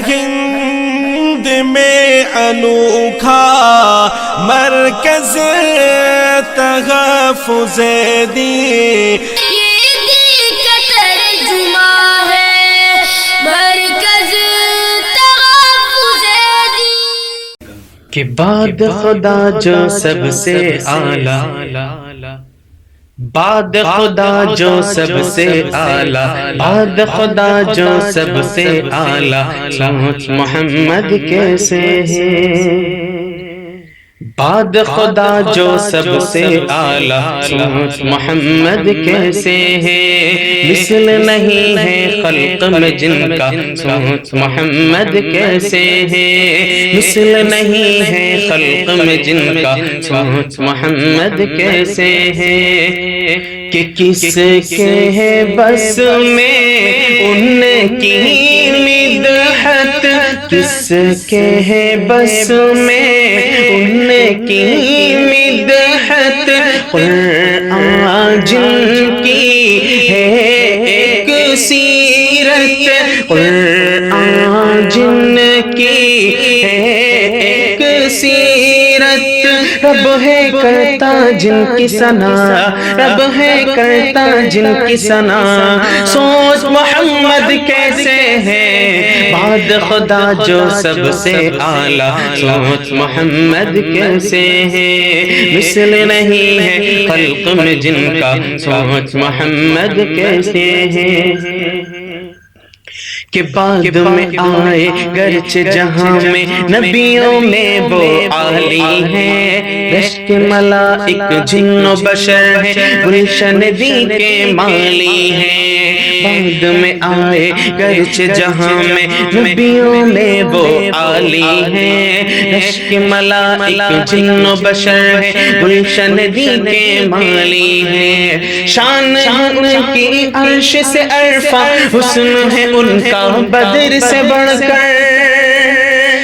ہند میں انوکھا مرکز تحفظ دین، یہ دل کا ترجمہ ہے مرکز تحفظ دین، کہ بعد خدا جو سب سے اعلیٰ، بعد خدا جو سب سے اعلیٰ، بعد خدا جو سب سے اعلیٰ، سوچ محمد کیسے ہے؟ بعد خدا جو سب سے اعلیٰ، سوچ محمد کیسے ہے؟ مثل نہیں ہے خلق میں جن کا، سوچ محمد کیسے ہے؟ مثل نہیں ہے خلق میں جن کا، سوچ محمد کیسے ہے؟ کہ کس کے ہے بس میں ان کی مدحت، کس کے ہے بس میں ان کی مدحت، قرآن جن کی ہے ایک سیرت، قرآن جن کی ہے ایک سیرت، رب ہے کرتا جن کی ثنا، رب ہے کرتا جن کی ثنا، سوچ محمد کیسے ہے؟ بعد خدا جو سب سے اعلیٰ، سوچ محمد کیسے ہے؟ مثل نہیں ہے خلق میں جن کا، سوچ محمد کیسے ہے؟ کہ بعد میں آئے گرچہ جہاں میں نبیوں میں وہ عالی ہیں، رشک ملائک جن و بشر ہیں، گلشن دی کے مالی ہیں۔ بعد میں آئے گرچہ جہاں میں نبیوں میں وہ عالی ہیں، رشک ملائک جن و بشر ہیں، گلشن دی کے مالی ہیں۔ شان ان کی عرش سے عرفہ، حسن ہے ان کا بدر سے بڑھ کر،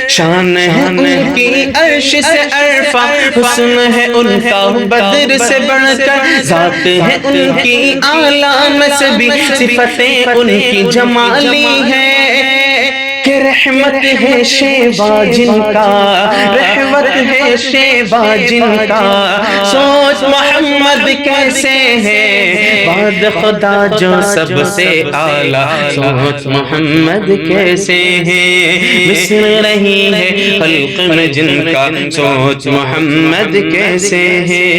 شان ہے ان کی عرش سے عرفہ، حسن ہے ان کا بدر سے بڑھ کر، ذات ہے ان کی اعلیٰ نسبی، صفتیں ان کی جمالی ہیں، کہ رحمت ہے شیوا جن کا، رحمت ہے شیوا جن کا، سوچ محمد کیسے ہے؟ بعد خدا جو سب سے اعلیٰ، سوچ محمد کیسے ہے؟ مثل نہیں ہے خلق میں جن کا، سوچ محمد کیسے ہے؟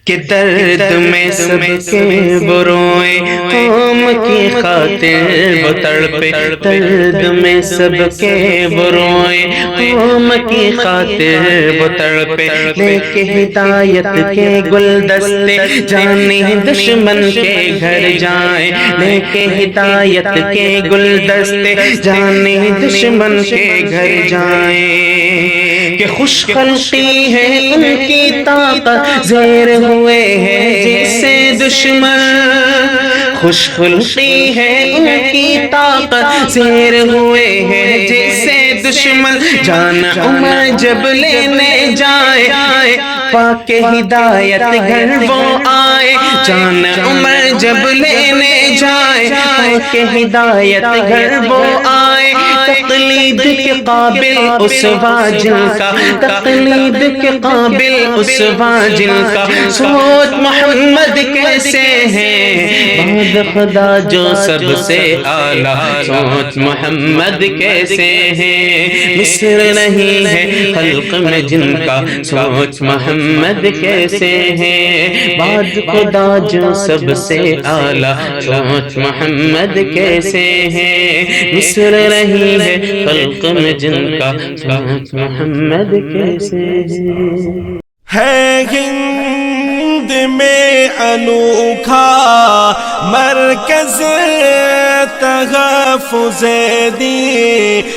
کہ درد میں سب کے وہ روئے، قوم کی خاطر وہ تڑپے، درد میں سب کے وہ روئے، قوم کی خاطر وہ تڑپے، لے کے ہدایت کے گلدستے، جانے دشمن کے گھر جائیں، لے کے ہدایت کے گلدستے، جانے دشمن کے گھر جائیں، کہ خوش خلقی ہے ان کی طاقت، زیر ہوئے ہیں جیسے دشمن، خوش خلقی ہے ان کی طاقت، زیر ہوئے ہیں جیسے دشمن، جان عمر جب لینے جائے، پاک ہدایت گھر وہ آئے، جان عمر جب لینے جائے، پاک ہدایت گھر وہ آئے، تقلید کے قابل اسوا جن کا، تقلید کے قابل اسوا جن کا، سوچ محمد کیسے ہے؟ بعد خدا جو سب سے اعلیٰ، سوچ محمد کیسے ہے؟ مثل نہیں ہے خلق میں جن کا، سوچ محمد کیسے ہے؟ بعد خدا جو سب سے اعلیٰ، سوچ محمد کیسے ہے؟ مثل نہیں ہے خلق میں جن کا، سوچ محمد کیسے ہے ہند میں انوکھا مرکز تحفظ دین،